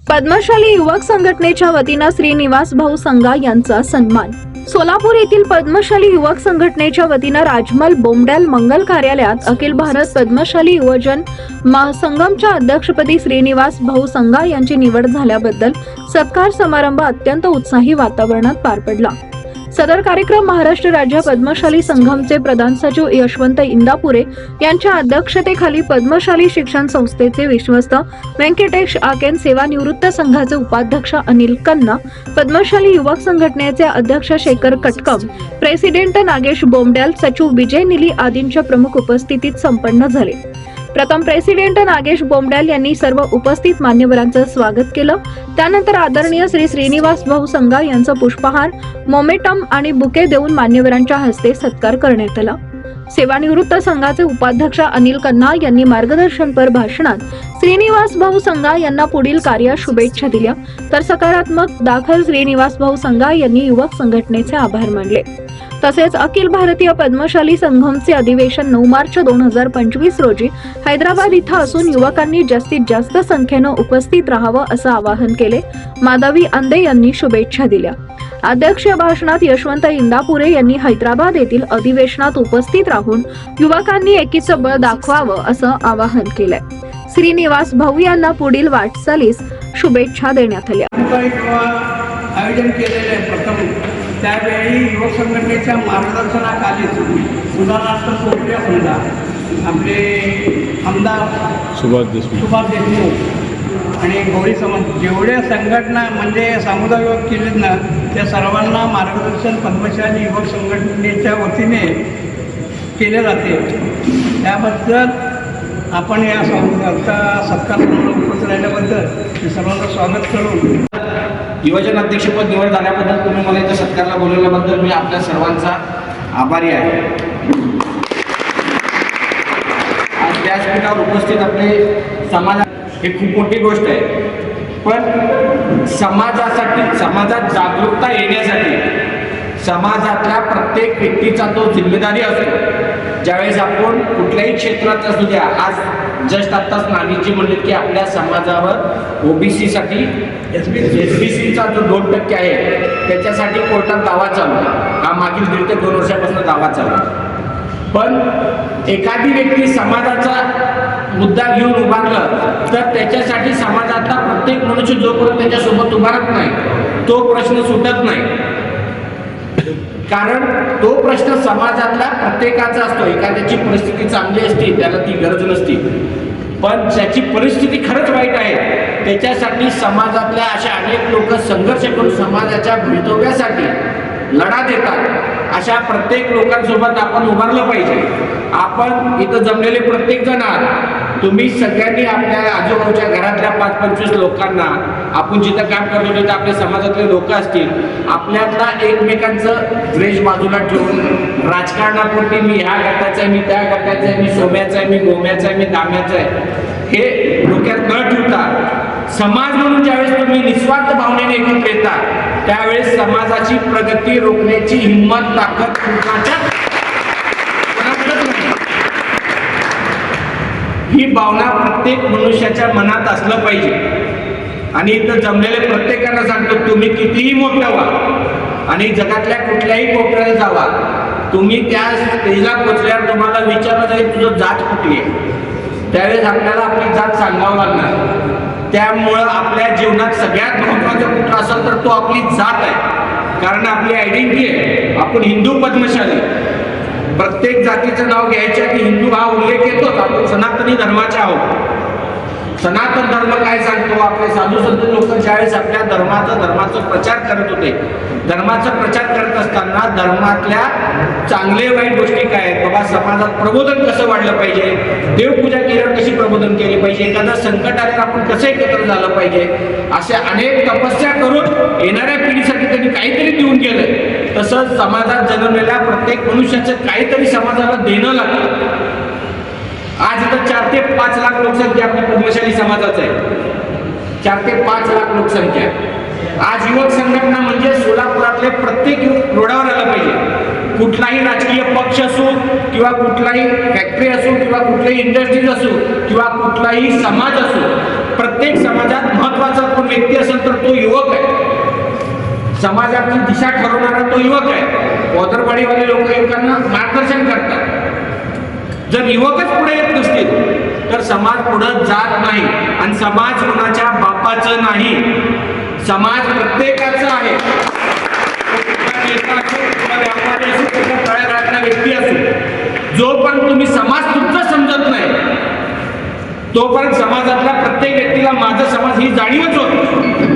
पद्मशाली युवक संघटनेच्या वतीनं श्रीनिवास भाऊ संघा यांचा सन्मान। सोलापूर येथील पद्मशाली युवक संघटनेच्या वतीनं राजमल बोमडॅल मंगल कार्यालयात अखिल भारत पद्मशाली युवजन महासंगमच्या अध्यक्षपदी श्रीनिवास भाऊ संघा यांची निवड झाल्याबद्दल सत्कार समारंभ अत्यंत उत्साही वातावरणात पार पडला। सदर कार्यक्रम महाराष्ट्र राज्य पद्मशाली संघमचे प्रधान सचिव यशवंत इंदापुरे यांच्या अध्यक्षतेखाली पद्मशाली शिक्षण संस्थेचे विश्वस्त व्यंकटेश आकेन, सेवानिवृत्त संघाचे उपाध्यक्ष अनिल कन्ना, पद्मशाली युवक संघटनेचे अध्यक्ष शेखर कटकम, प्रेसिडेंट नागेश बोमडॅल, सचिव विजय निली आदींच्या प्रमुख उपस्थितीत संपन्न झाले। प्रथम प्रेसिडेंट नागेश बोमडॅल यांनी सर्व उपस्थित मान्यवरांचं स्वागत केलं। त्यानंतर आदरणीय श्रीनिवास भाऊ संघा यांचा पुष्पहार, मोमेंटम आणि बुके देऊन मान्यवरांच्या हस्ते सत्कार करण्यात आला। सेवानिवृत्त संघाचे उपाध्यक्ष अनिल कन्ना यांनी मार्गदर्शनपर भाषणात श्रीनिवास भाऊ संघा यांना पुढील कार्यास शुभेच्छा दिल्या, तर सकारात्मक दाखल श्रीनिवास भाऊ संघा यांनी युवक संघटनेचे आभार मानले। तसेच अखिल भारतीय पद्मशाली संघमचे अधिवेशन 9 मार्च 2025 रोजी हैदराबाद इथं असून युवकांनी जास्तीत जास्त संख्येनं उपस्थित राहावं असं आवाहन केले। माधवी अंदे यांनी शुभेच्छा दिल्या। अध्यक्षीय भाषणात यशवंत इंदापुरे यांनी हैदराबाद येथील अधिवेशनात उपस्थित राहून युवकांनी एकीचं बळ दाखवावं असं आवाहन केलंय। श्रीनिवास भाऊ यांना पुढील वाटचालीस शुभेच्छा देण्यात आल्या। आयोजन केलेले प्रथम त्यावेळी युवक संघटनेच्या मार्गदर्शनाखाली सुधाराष्ट्र सोपे समजा आपले आमदार सुभाष देशमुख आणि गौरी सामंत जेवढ्या संघटना म्हणजे समुदाय युवक केलेत ना, त्या सर्वांना मार्गदर्शन पद्मशाली युवक संघटनेच्या वतीने केले जाते। त्याबद्दल आपण या सत्कार उपस्थित राहिल्याबद्दल सर्वांचं स्वागत करून युवजन अध्यक्षपद निवड झाल्याबद्दल तुम्ही मला इथं सत्कारला बोलवल्याबद्दल मी आपल्या सर्वांचा आभारी आहे। आज व्यासपीठावर उपस्थित आपले समाज ही खूप मोठी गोष्ट आहे, पण समाजात जागरूकता येण्यासाठी समाजातल्या प्रत्येक व्यक्तीचा तो जिम्मेदारी असतो। ज्यावेळेस आपण कुठल्याही क्षेत्रात असू द्या, आज जस्ट आत्ताच नानीजी म्हणले की आपल्या समाजावर ओबीसी साठी एसबीसीचा जो 2% आहे त्याच्यासाठी कोर्टात दावा चालू आहे। हा मागील 1.5 ते 2 वर्षापासून दावा चालू आहे। पण एखादी व्यक्ती समाजाचा मुद्दा घेऊन उभारलं तर त्याच्यासाठी समाजातला प्रत्येक मनुष्य जोपर्यंत त्याच्यासोबत उभारत नाही तो प्रश्न सुटत नाही। कारण तो प्रश्न समाजातला प्रत्येकाचा असतो। एखाद्याची परिस्थिती चांगली असते त्याला ती गरज नसते, पण ज्याची परिस्थिती खरंच वाईट आहे त्याच्यासाठी समाजातल्या अशा अनेक लोक संघर्ष करून समाजाच्या भवितव्यासाठी लढा देतात। अशा प्रत्येक लोकांसोबत आपण उभारलं पाहिजे। आपण इथं जमलेले प्रत्येक जण आहात, तुम्ही सगळ्यांनी आपल्या आजूबाजूच्या घरातल्या 5-25 लोकांना, आपण जिथं काम करतो तिथं आपल्या समाजातले लोक असतील, आपल्यातला एकमेकांचं द्वेष बाजूला ठेवून राजकारणापुरती मी ह्या गटाचा आहे, मी त्या गटाचा आहे, मी सोम्याचा आहे, मी गोम्याचा आहे, मी दाम्याचा आहे हे डोक्यात न ठेवता समाज म्हणून ज्यावेळेस तुम्ही निस्वार्थ भावनेने एकत्र येता त्यावेळेस समाजाची प्रगती रोखण्याची हिंमत ताकद ही भावना प्रत्येक मनुष्याच्या मनात असलं पाहिजे। आणि इथं जमलेले प्रत्येकाला सांगतो, तुम्ही कितीही मोठं व्हा आणि जगातल्या कुठल्याही कोपऱ्याला जावा, तुम्ही त्या स्टेजला पोचल्यावर तुम्हाला विचारलं जाईल तुझं जात कुठली आहे, त्यावेळेस आपल्याला आपली जात सांगावं लागणार। त्यामुळं आपल्या जीवनात सगळ्यात महत्त्वाचं कुठलं असेल तर तो आपली जात आहे, कारण आपली आयडेंटिटी आहे। आपण हिंदू पद्मशाली, प्रत्येक जातीचं नाव घ्यायच्या की हिंदू हा उल्लेख येतोच, आपण सनातनी धर्माचे आहोत। सनातन धर्म काय सांगतो, आपले साधू संत लोक ज्यावेळेस आपल्या धर्माचा प्रचार करत होते, धर्माचा प्रचार करत असताना धर्मातल्या चांगले वाईट गोष्टी काय आहेत, बाबा समाजात प्रबोधन कसं वाढलं पाहिजे, देवपूजा केल्यावर कशी प्रबोधन केले पाहिजे, एखादा संकट आल्यावर आपण कसं एकत्र झालं पाहिजे, असे अनेक तपस्या करून येणाऱ्या पिढीसाठी त्यांनी काहीतरी देऊन गेलं। तसंच समाजात जन्मलेल्या प्रत्येक मनुष्याचं काहीतरी समाजाला देणं लागतं। आज इथं 4 ते 5 लाख लोकसंख्या आपल्या पद्मशाली समाजाचं आहे, 4 ते 5 लाख लोकसंख्या। आज युवक संघटना म्हणजे सोलापुरातले प्रत्येक युवक रोडावर आलं पाहिजे। कुठलाही राजकीय पक्ष असो किंवा कुठलाही फॅक्टरी असो किंवा कुठलाही इंडस्ट्रीज असो किंवा कुठलाही समाज असो, प्रत्येक समाजात महत्वाचा कोण व्यक्ती असेल तर तो युवक आहे. समाजाची दिशा ठरवणारा तो युवक आहे. वॉदरवाडीवाले लोक युवकांना मार्गदर्शन करतात. जर युवकच पुढे येत नसतील तर समाज पुढे जात नाही. आणि समाज कोणाच्या बापाचं नाही, समाज प्रत्येकाचा आहे. तळागाळातला व्यक्ती असो, जोपर्यंत तुम्ही समाज तुमचा समजत नाही तोपर्यंत समाजातल्या प्रत्येक व्यक्तीला माझा समाज ही जाणीवच होत.